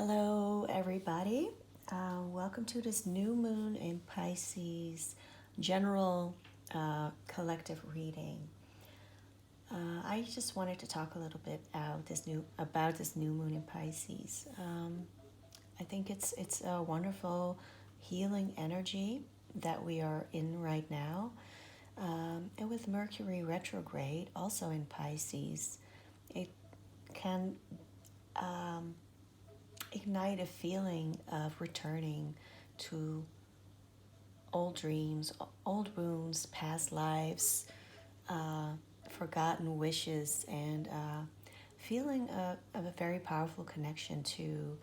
Hello, everybody. Welcome to this new moon in Pisces general collective reading. I just wanted to talk a little bit about this new moon in Pisces. I think it's a wonderful healing energy that we are in right now, and with Mercury retrograde also in Pisces, it can ignite a feeling of returning to old dreams, old wounds, past lives, uh, forgotten wishes, and feeling of a very powerful connection to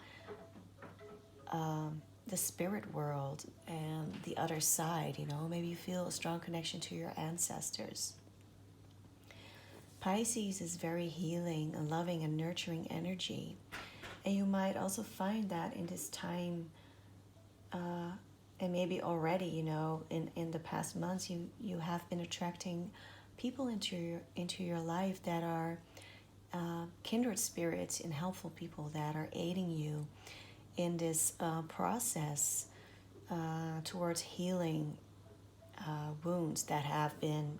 the spirit world and the other side. Maybe you feel a strong connection to your ancestors. Pisces is very healing, and loving, and nurturing energy. And you might also find that in this time, and maybe already, in the past months, you have been attracting people into your life that are kindred spirits and helpful people that are aiding you in this process towards healing wounds that have been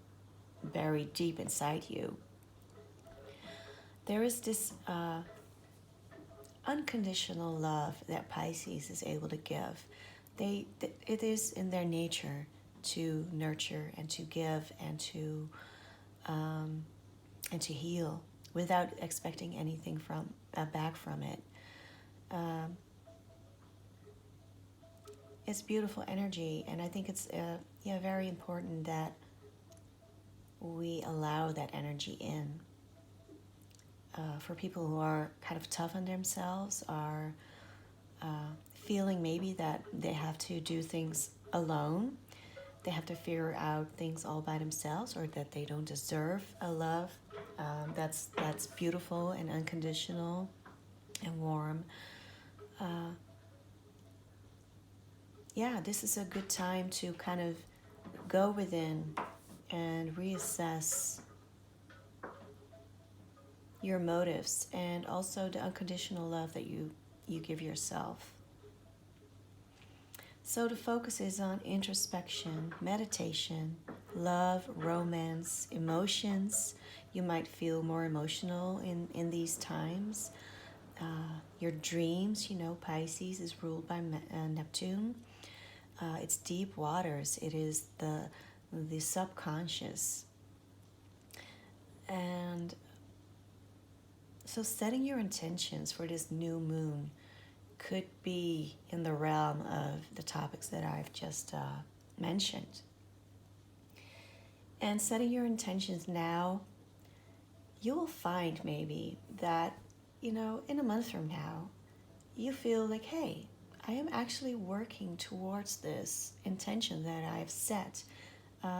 buried deep inside you. There is this unconditional love that Pisces is able to give. It is in their nature to nurture and to give and to heal without expecting anything back from it. It's beautiful energy, and I think it's very important that we allow that energy in. For people who are kind of tough on themselves, are feeling maybe that they have to do things alone, they have to figure out things all by themselves, or that they don't deserve a love that's beautiful and unconditional and warm. This is a good time to kind of go within and reassess your motives and also the unconditional love that you give yourself. So the focus is on introspection, meditation, love, romance, emotions. You might feel more emotional in these times. Your dreams, Pisces is ruled by Neptune. It's deep waters. It is the subconscious. And so setting your intentions for this new moon could be in the realm of the topics that I've just mentioned. And setting your intentions now, you will find maybe that, in a month from now, you feel like, hey, I am actually working towards this intention that I've set.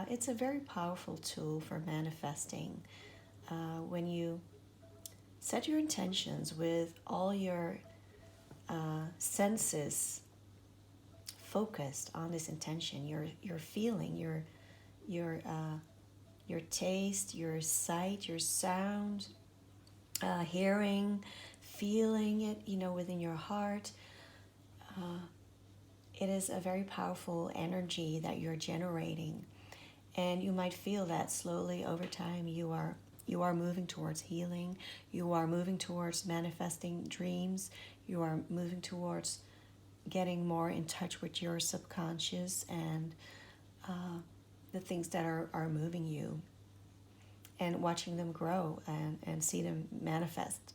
It's a very powerful tool for manifesting. When you set your intentions with all your senses focused on this intention, your feeling, your taste, your sight, your sound, hearing, feeling it, within your heart. It is a very powerful energy that you're generating, and you might feel that slowly over time you are moving towards healing. You are moving towards manifesting dreams. You are moving towards getting more in touch with your subconscious and the things that are moving you, and watching them grow and see them manifest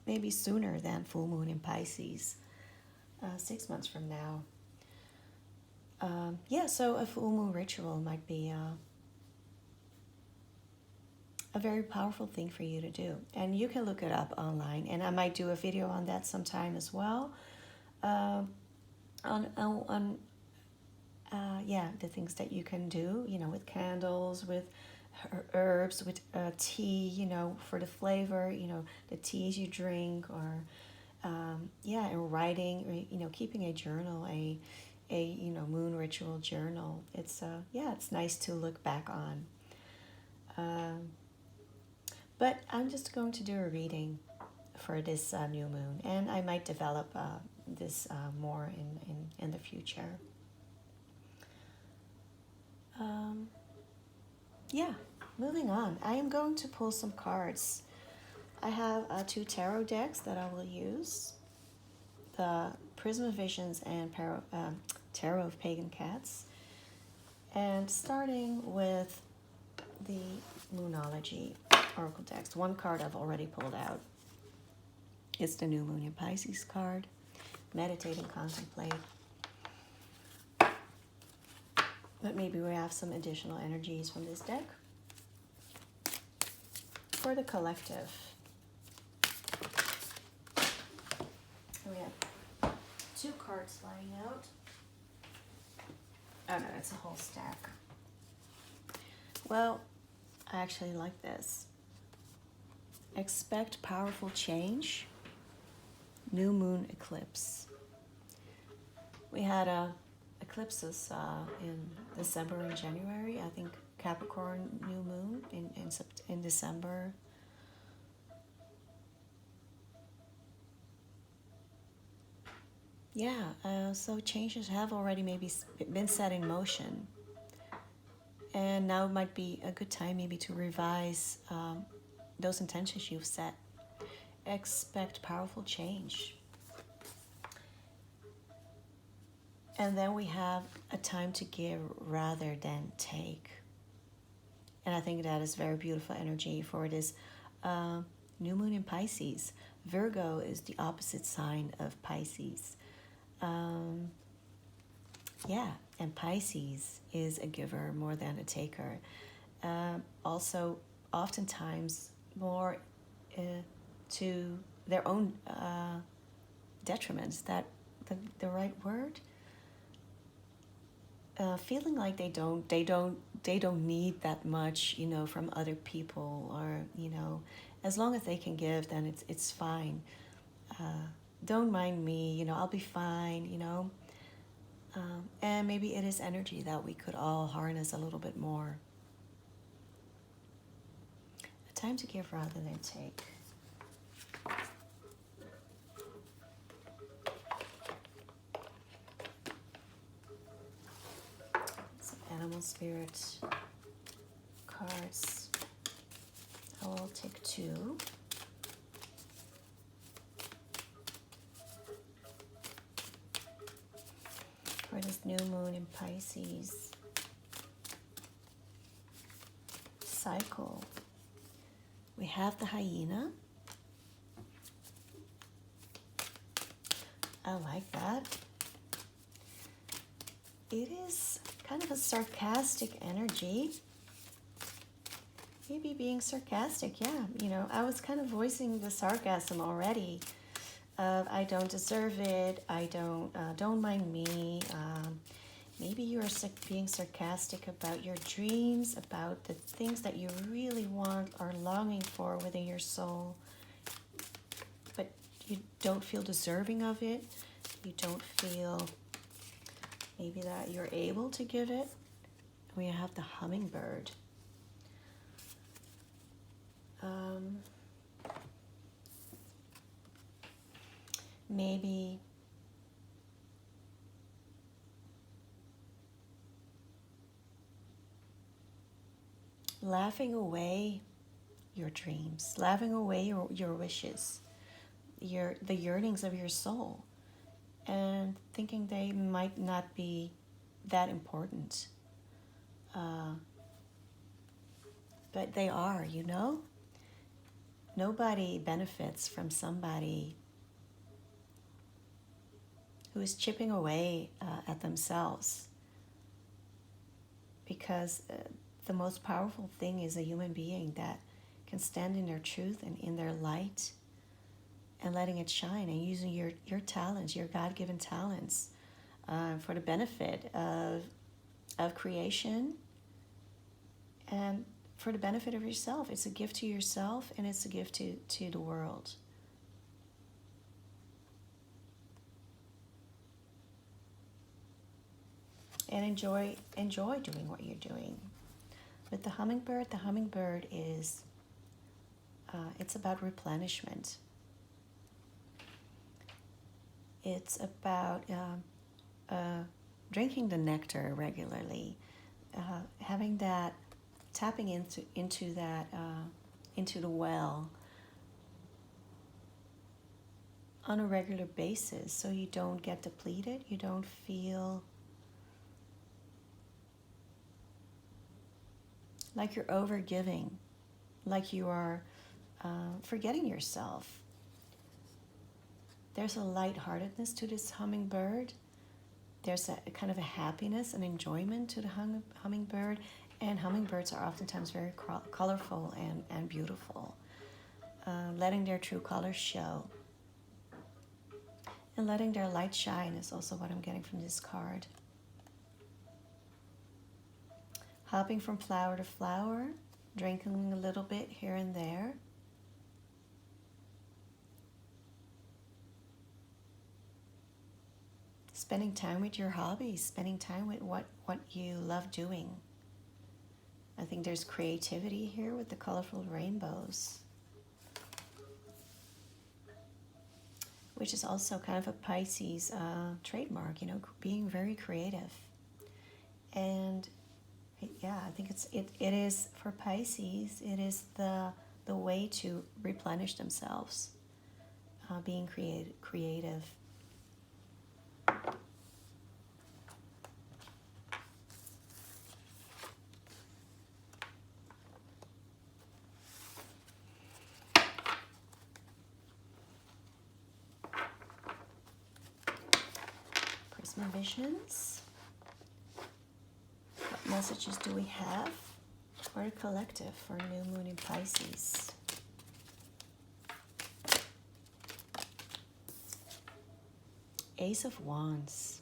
maybe sooner than full moon in Pisces, 6 months from now. So a full moon ritual might be a very powerful thing for you to do. And you can look it up online, and I might do a video on that sometime as well. The things that you can do, with candles, with herbs, with tea, for the flavor, the teas you drink, or and writing, or, keeping a journal, a moon ritual journal. It's nice to look back on. But I'm just going to do a reading for this new moon, and I might develop this more in the future. Yeah, moving on. I am going to pull some cards. I have 2 tarot decks that I will use. The Prism of Visions and Tarot of Pagan Cats. And starting with the Moonology Oracle decks. One card I've already pulled out. It's the New Moon in Pisces card. Meditate and contemplate. But maybe we have some additional energies from this deck. For the collective. We have 2 cards lying out. Oh no, it's a whole stack. Well, I actually like this. Expect powerful change. New moon eclipse. We had eclipses in December and January. I think Capricorn new moon in December. Yeah, so changes have already maybe been set in motion. And now might be a good time maybe to revise those intentions you've set. Expect powerful change. And then we have a time to give rather than take. And I think that is very beautiful energy for this new moon in Pisces. Virgo is the opposite sign of Pisces. Yeah, and Pisces is a giver more than a taker. Also, oftentimes more to their own detriment. Is that the right word? Feeling like they don't need that much, from other people, or as long as they can give, then it's fine. Don't mind me, I'll be fine, and maybe it is energy that we could all harness a little bit more. A time to give rather than take. Some animal spirit cards. I will take 2. For this new moon in Pisces cycle, we have the hyena. I like that. It is kind of a sarcastic energy. Maybe being sarcastic, yeah. I was kind of voicing the sarcasm already. I don't deserve it. I don't mind me. Maybe you are being sarcastic about your dreams, about the things that you really want or longing for within your soul, but you don't feel deserving of it. You don't feel maybe that you're able to give it. We have the hummingbird. Maybe laughing away your dreams, laughing away your wishes, the yearnings of your soul, and thinking they might not be that important. But they are, Nobody benefits from somebody who is chipping away at themselves, because the most powerful thing is a human being that can stand in their truth and in their light and letting it shine, and using your talents, your God-given talents, for the benefit of creation and for the benefit of yourself. It's a gift to yourself, and it's a gift to the world. And enjoy doing what you're doing. With the hummingbird is it's about replenishment. It's about drinking the nectar regularly, having that, tapping into that, into the well on a regular basis, so you don't get depleted, you don't feel like you're overgiving, like you are forgetting yourself. There's a lightheartedness to this hummingbird. There's a kind of a happiness and enjoyment to the hummingbird. And hummingbirds are oftentimes very colorful and beautiful, letting their true colors show. And letting their light shine is also what I'm getting from this card. Hopping from flower to flower, drinking a little bit here and there. Spending time with your hobbies, spending time with what you love doing. I think there's creativity here with the colorful rainbows, which is also kind of a Pisces trademark, you know, being very creative. And yeah, I think it is for Pisces, it is the way to replenish themselves, being creative. Prisma Visions. What messages do we have for the collective for new moon in Pisces? Ace of Wands.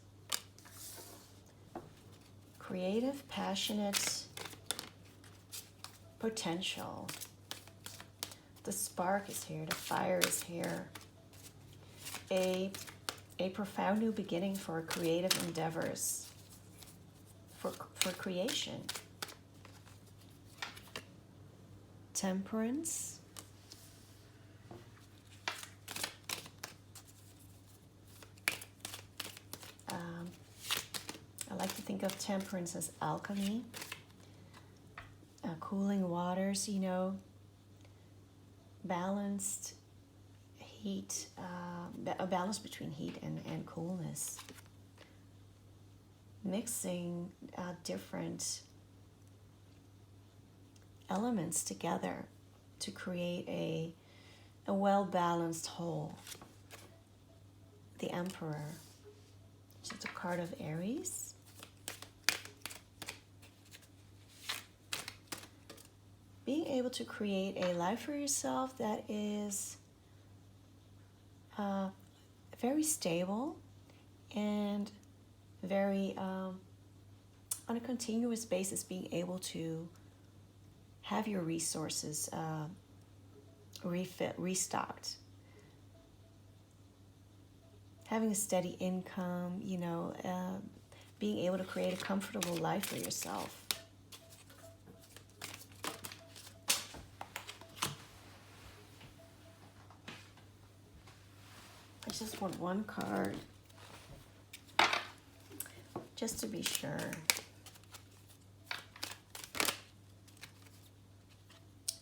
Creative, passionate potential. The spark is here, the fire is here. A profound new beginning for creative endeavors, for creation. Temperance. I like to think of temperance as alchemy, cooling waters, you know, balanced heat, a balance between heat and coolness. Mixing different elements together to create a well-balanced whole. The Emperor, which is a card of Aries. Being able to create a life for yourself that is very stable and very, on a continuous basis, being able to have your resources restocked. Having a steady income, you know, being able to create a comfortable life for yourself. I just want one card, just to be sure.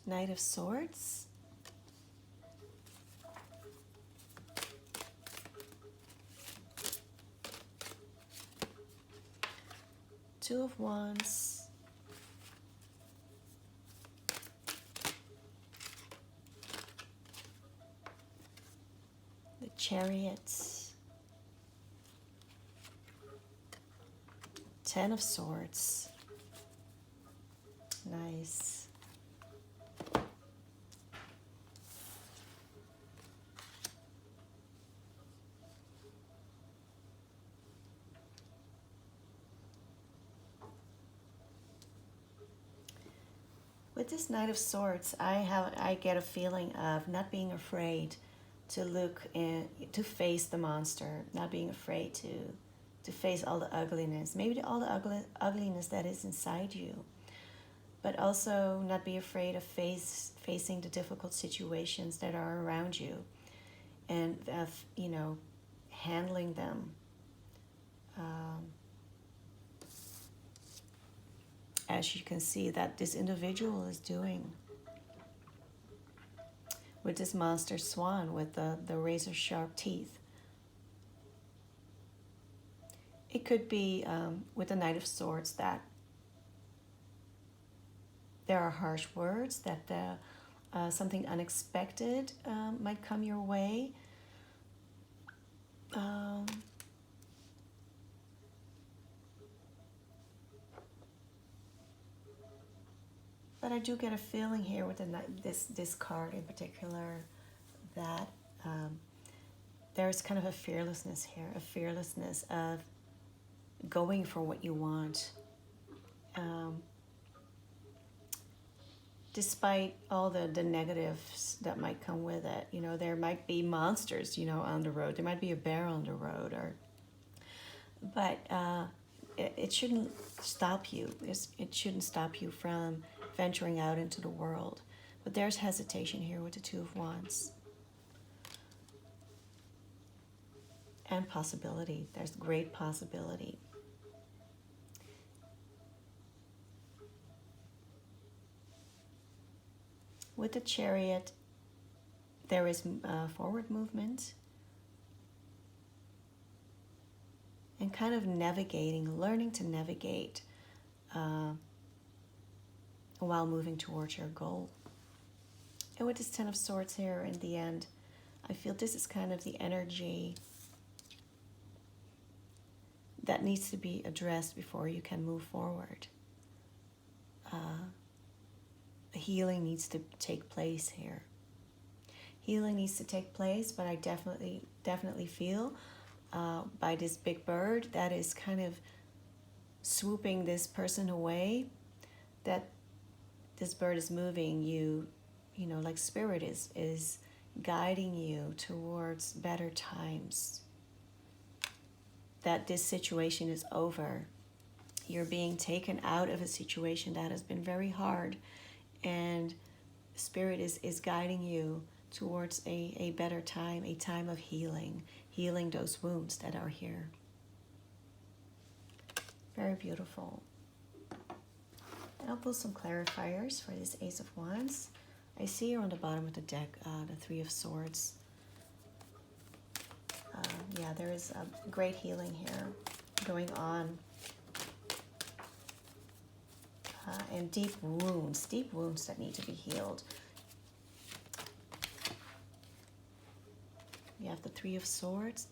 Knight of Swords. Two of Wands. The Chariot. Ten of Swords. Nice. With this Knight of Swords, I get a feeling of not being afraid to look and to face the monster, not being afraid to face all the ugliness, maybe all the ugliness that is inside you, but also not be afraid of facing the difficult situations that are around you, and of, you know, handling them. As you can see that this individual is doing with this monster swan with the razor sharp teeth. It could be with the Knight of Swords that there are harsh words, that something unexpected might come your way. But I do get a feeling here with this card in particular that there's kind of a fearlessness here, a fearlessness of going for what you want. Despite all the negatives that might come with it. You know, there might be monsters, you know, on the road. There might be a bear on the road, but it shouldn't stop you. It shouldn't stop you from venturing out into the world. But there's hesitation here with the Two of Wands. And possibility. There's great possibility. With the Chariot, there is forward movement and kind of navigating, learning to navigate while moving towards your goal. And with this Ten of Swords here in the end, I feel this is kind of the energy that needs to be addressed before you can move forward. Healing needs to take place here. Healing needs to take place, but I definitely feel by this big bird that is kind of swooping this person away, that this bird is moving you, you know, like spirit is guiding you towards better times. That this situation is over. You're being taken out of a situation that has been very hard, and Spirit is guiding you towards a better time, a time of healing those wounds that are here. Very beautiful. I'll pull some clarifiers for this Ace of Wands. I see here on the bottom of the deck the Three of Swords. Yeah, there is a great healing here going on. And deep wounds that need to be healed. You have the Three of Swords.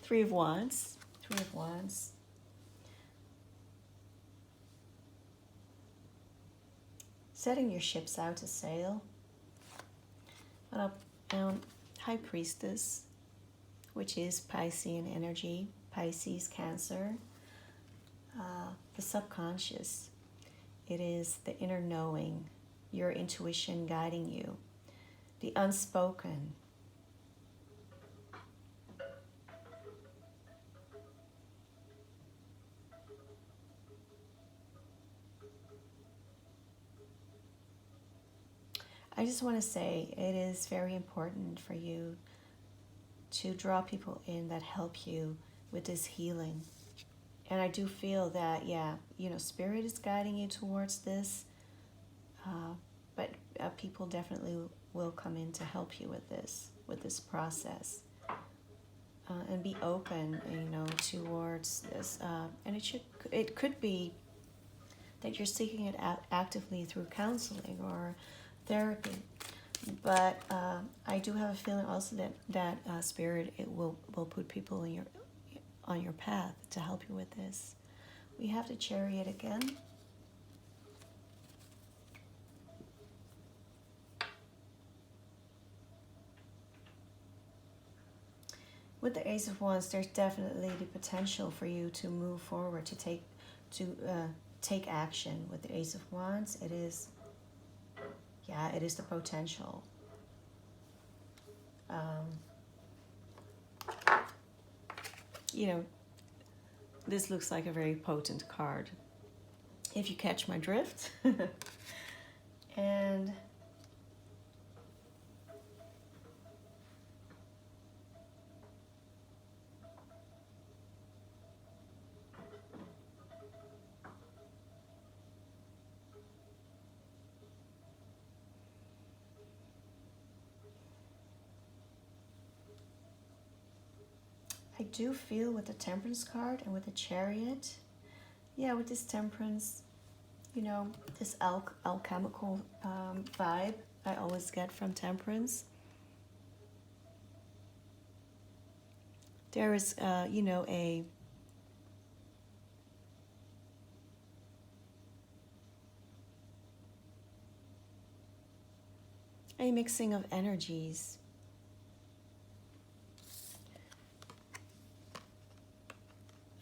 Three of Wands. Three of Wands. Setting your ships out to sail. High Priestess, which is Piscean energy. Pisces, Cancer. The subconscious. It is the inner knowing, your intuition guiding you. The unspoken. I just want to say it is very important for you to draw people in that help you with this healing. And I do feel that, yeah, you know, Spirit is guiding you towards this, but people definitely will come in to help you with this process. And be open, you know, towards this. And it could be that you're seeking it out actively through counseling or therapy. But I do have a feeling also that Spirit will put people in on your path to help you with this. We have the Chariot again. With the Ace of Wands, there's definitely the potential for you to move forward, to take action. With the Ace of Wands, it is the potential. You know, this looks like a very potent card, if you catch my drift. And do feel with the Temperance card and with the Chariot, yeah, with this Temperance, you know, this alchemical vibe I always get from Temperance. There is, you know, a mixing of energies.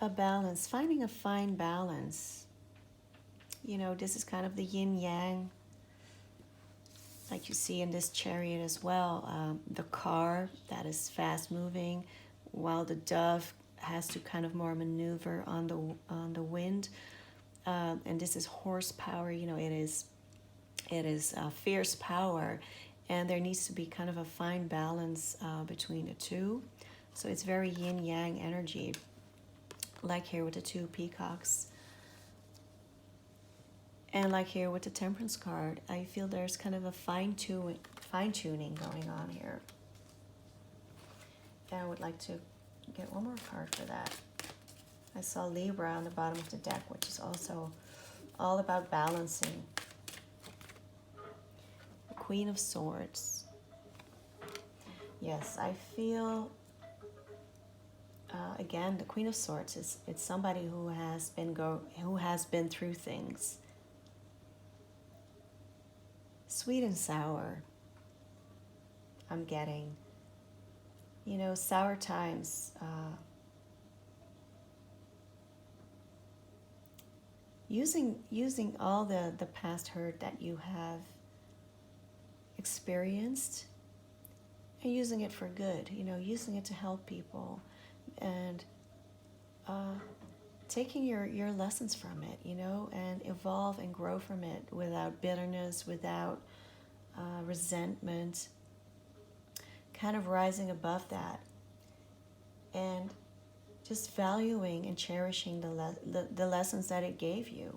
A balance, finding a fine balance. You know, this is kind of the yin yang, like you see in this Chariot as well. The car that is fast moving, while the dove has to kind of more maneuver on the wind. And this is horsepower. You know, it is fierce power, and there needs to be kind of a fine balance between the two. So it's very yin yang energy, like here with the two peacocks. And like here with the Temperance card, I feel there's kind of a fine-tuning going on here. And I would like to get one more card for that. I saw Libra on the bottom of the deck, which is also all about balancing. The Queen of Swords. Yes, I feel, again, the Queen of Swords it's somebody who has been through things. Sweet and sour, I'm getting. You know, sour times. Using all the past hurt that you have experienced and using it for good. You know, using it to help people and taking your lessons from it, you know, and evolve and grow from it without bitterness, without resentment, kind of rising above that and just valuing and cherishing the lessons that it gave you.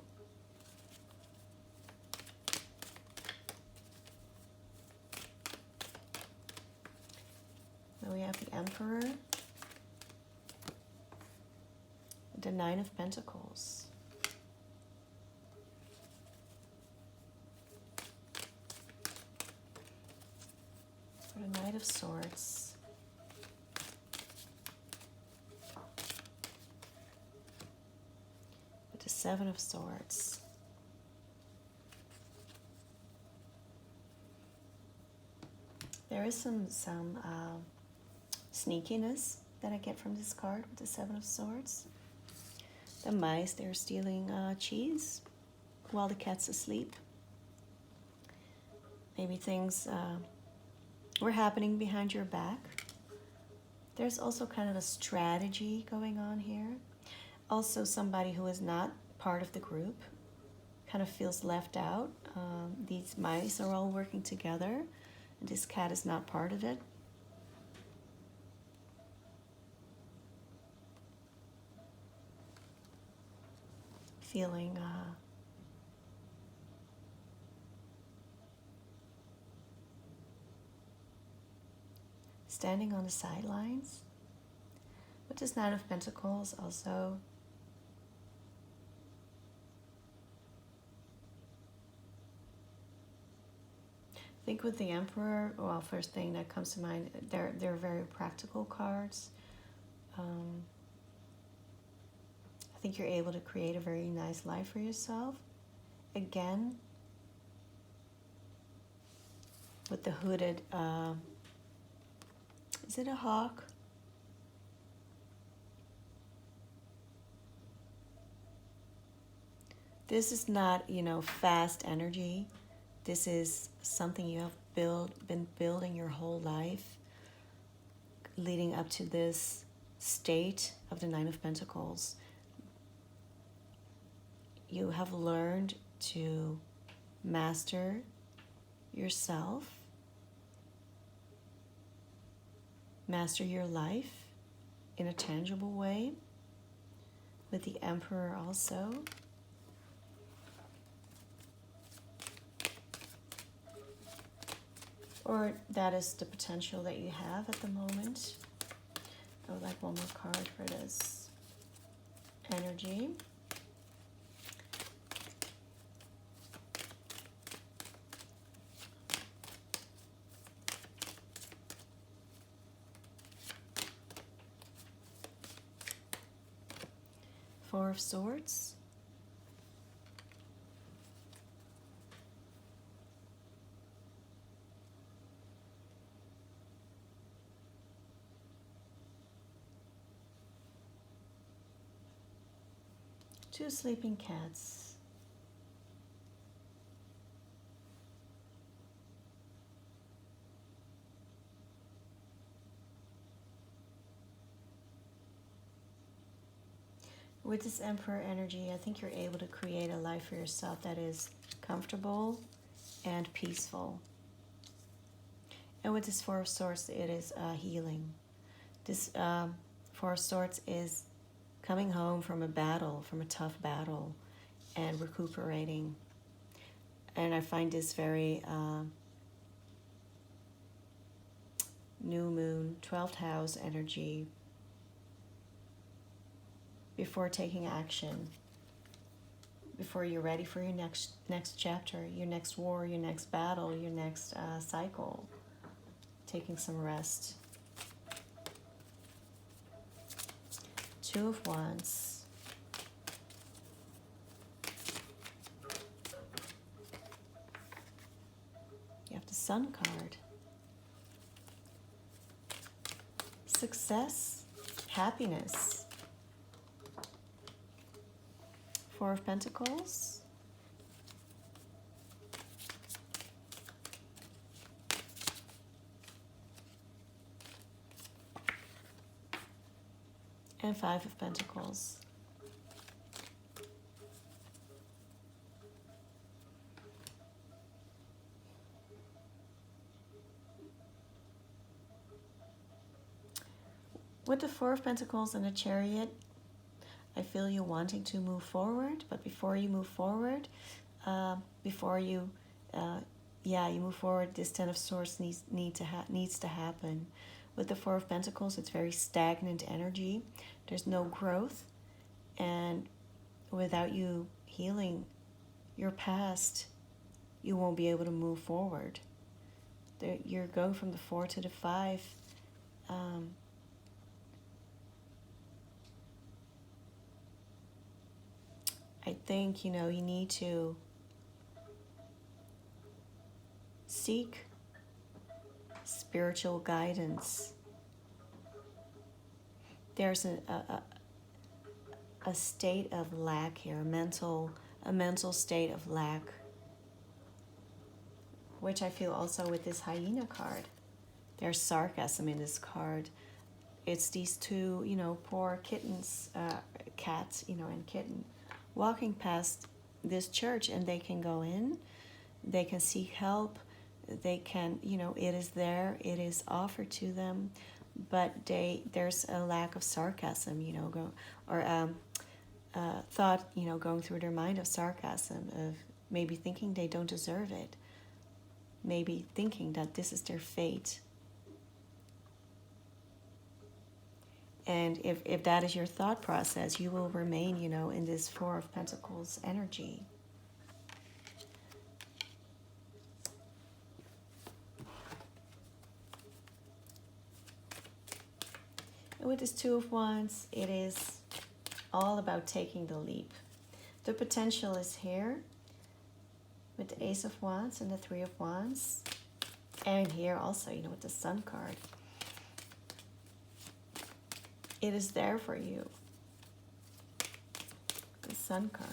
Then we have the Emperor, the Nine of Pentacles. For the Knight of Swords. With the Seven of Swords. There is some sneakiness that I get from this card with the Seven of Swords. The mice, they're stealing cheese while the cat's asleep. Maybe things were happening behind your back. There's also kind of a strategy going on here. Also somebody who is not part of the group kind of feels left out. These mice are all working together, and this cat is not part of it. Feeling standing on the sidelines. With this Nine of Pentacles also, I think with the Emperor, well, first thing that comes to mind, they're very practical cards. I think you're able to create a very nice life for yourself. Again, with the hooded, is it a hawk? This is not, you know, fast energy. This is something you have been building your whole life, leading up to this state of the Nine of Pentacles. You have learned to master yourself, master your life in a tangible way. With the Emperor also. Or that is the potential that you have at the moment. I would like one more card for this energy. Four of Swords. Two sleeping cats. With this Emperor energy, I think you're able to create a life for yourself that is comfortable and peaceful. And with this Four of Swords, it is healing. This Four of Swords is coming home from a battle, from a tough battle, and recuperating. And I find this very new moon, 12th house energy before taking action, before you're ready for your next chapter, your next war, your next battle, your next cycle, taking some rest. Two of Wands. You have the Sun card. Success, happiness. Four of Pentacles. And Five of Pentacles. With the Four of Pentacles and the Chariot, I feel you wanting to move forward, but before you move forward, you move forward, this Ten of Swords needs to happen. With the Four of Pentacles, it's very stagnant energy. There's no growth, and without you healing your past, you won't be able to move forward. You're going from the 4 to the 5. I think, you need to seek spiritual guidance. There's a state of lack here, a mental state of lack, which I feel also with this hyena card. There's sarcasm in this card. It's these two, poor kittens, cats, and kitten, walking past this church, and they can go in, they can seek help, they can, it is there, it is offered to them, but there's a lack of sarcasm, thought, going through their mind of sarcasm, of maybe thinking they don't deserve it, maybe thinking that this is their fate. And if that is your thought process, you will remain, in this Four of Pentacles energy. And with this Two of Wands, it is all about taking the leap. The potential is here with the Ace of Wands and the Three of Wands. And here also, with the Sun card. It is there for you. The Sun card.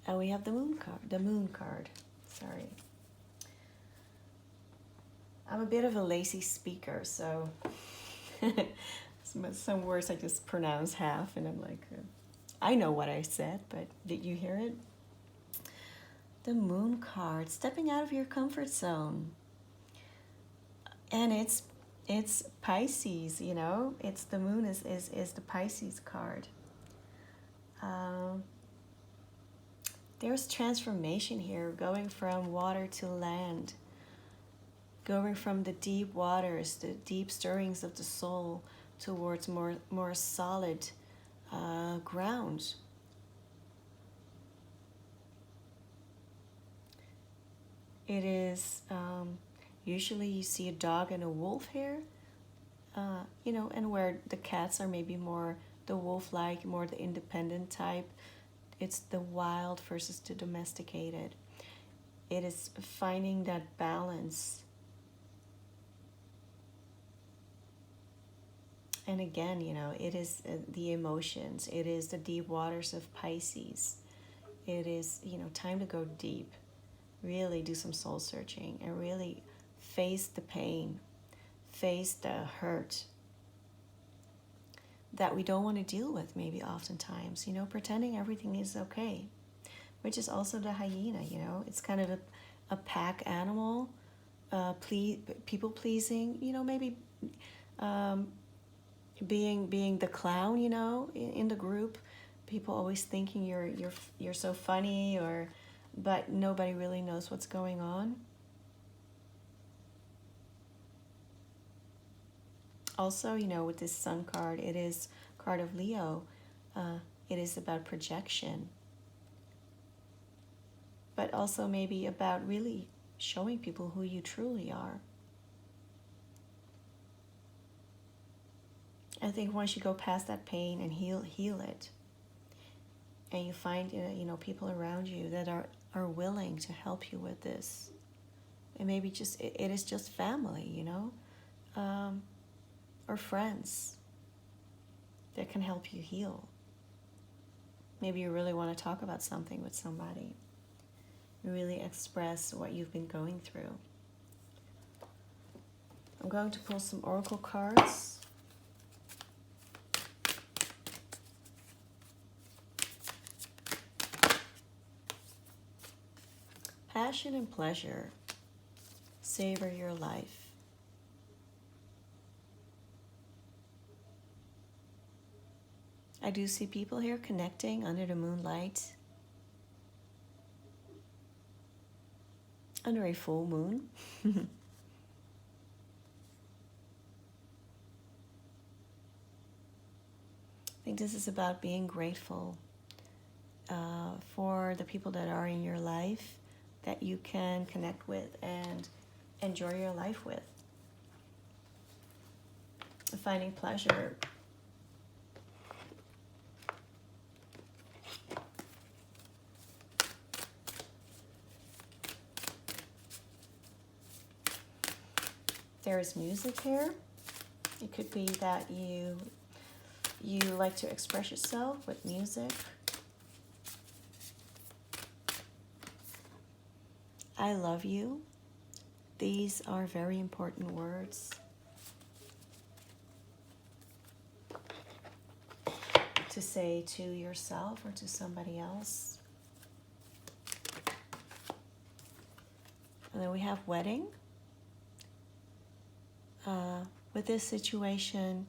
And we have the Moon card. Sorry. I'm a bit of a lazy speaker, so some words I just pronounce half, and I'm like, I know what I said, but did you hear it? The Moon card, stepping out of your comfort zone. And It's Pisces, you know. It's the moon is the Pisces card. Um, there's transformation here, going from water to land, going from the deep waters, the deep stirrings of the soul, towards more solid ground. It is usually you see a dog and a wolf here, you know, and where the cats are maybe more the wolf-like, more the independent type. It's the wild versus the domesticated. It is finding that balance. And again, you know, it is the emotions. It is the deep waters of Pisces. It is, you know, time to go deep. Really do some soul searching and really face the pain, face the hurt that we don't want to deal with, maybe oftentimes, you know, pretending everything is okay, which is also the hyena, you know. It's kind of a pack animal, people pleasing, you know, maybe being the clown, you know, in the group. People always thinking you're so funny, or but nobody really knows what's going on. Also, you know, with this Sun card, it is card of Leo. It is about projection, but also maybe about really showing people who you truly are. I think once you go past that pain and heal it, and you find you know, people around you that are willing to help you with this, and maybe just it is just family, you know, or friends that can help you heal. Maybe you really want to talk about something with somebody. You really express what you've been going through. I'm going to pull some oracle cards. Passion and pleasure. Savor your life. I do see people here connecting under the moonlight, under a full moon. I think this is about being grateful for the people that are in your life, that you can connect with and enjoy your life with. Finding pleasure. There is music here. It could be that you like to express yourself with music. I love you. These are very important words to say to yourself or to somebody else. And then we have wedding. With this situation,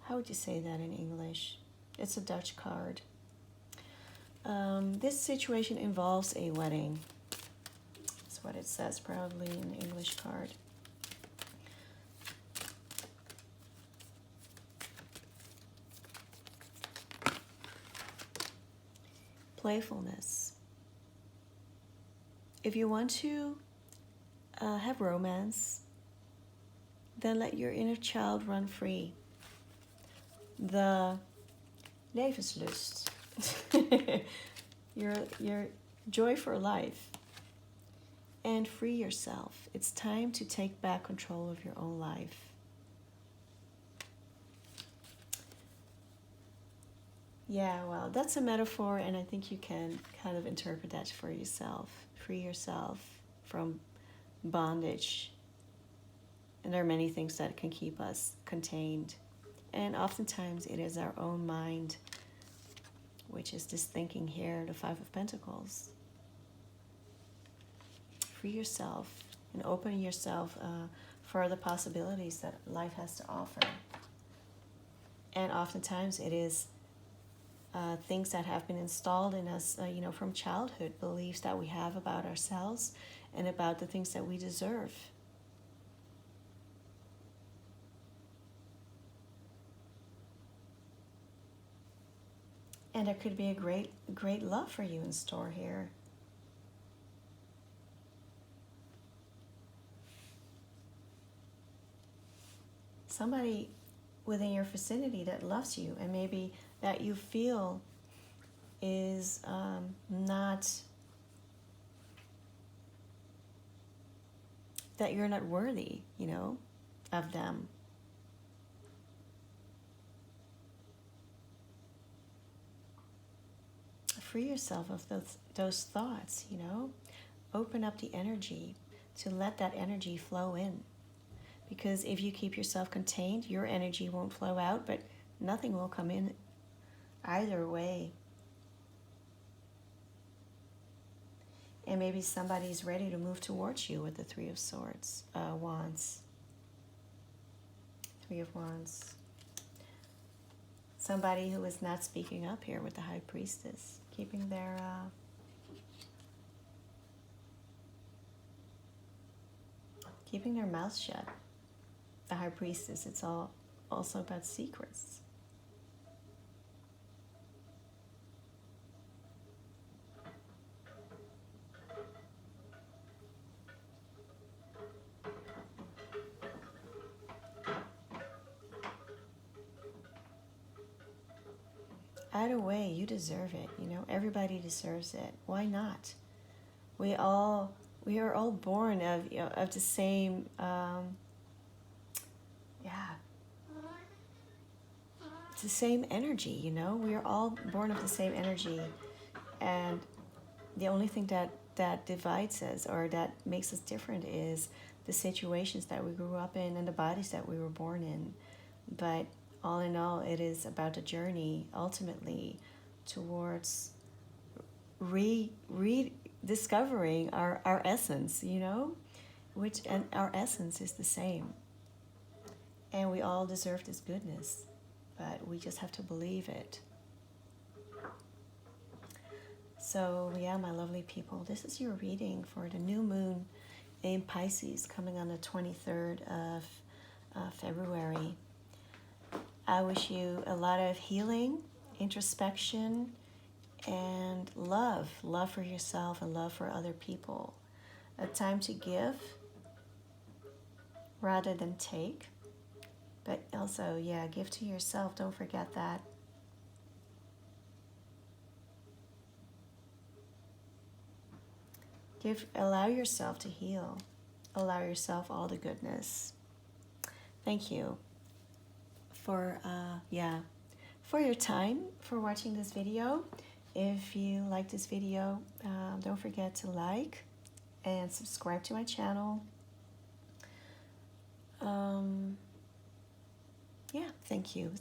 how would you say that in English? It's a Dutch card. This situation involves a wedding. That's what it says probably in the English card. Playfulness. If you want to have romance, then let your inner child run free. The levenslust, your joy for life, and free yourself. It's time to take back control of your own life. Yeah, well, that's a metaphor, and I think you can kind of interpret that for yourself. Free yourself from bondage. And there are many things that can keep us contained. And oftentimes it is our own mind, which is this thinking here, the Five of Pentacles. Free yourself and open yourself for the possibilities that life has to offer. And oftentimes it is things that have been installed in us, from childhood, beliefs that we have about ourselves and about the things that we deserve. And there could be a great love for you in store here. Somebody within your vicinity that loves you, and maybe that you feel is not, that you're not worthy, of them. Free yourself of those thoughts, Open up the energy to let that energy flow in. Because if you keep yourself contained, your energy won't flow out, but nothing will come in either way. And maybe somebody's ready to move towards you with the Three of Swords, Wands. Three of Wands. Somebody who is not speaking up here with the High Priestess, keeping their mouth shut. The High Priestess, it's all also about secrets. Either way, you deserve it. Everybody deserves it. Why not? We are all born of the same. It's the same energy. We are all born of the same energy, and the only thing that divides us or that makes us different is the situations that we grew up in and the bodies that we were born in. But all in all, it is about the journey ultimately towards rediscovering our essence, and our essence is the same. And we all deserve this goodness, but we just have to believe it. So yeah, my lovely people, this is your reading for the new moon in Pisces coming on the 23rd of February. I wish you a lot of healing, introspection, and love for yourself and love for other people. A time to give rather than take. But also, give to yourself. Don't forget that. Allow yourself to heal. Allow yourself all the goodness. Thank you for your time, for watching this video. If you like this video, don't forget to like and subscribe to my channel. Thank you.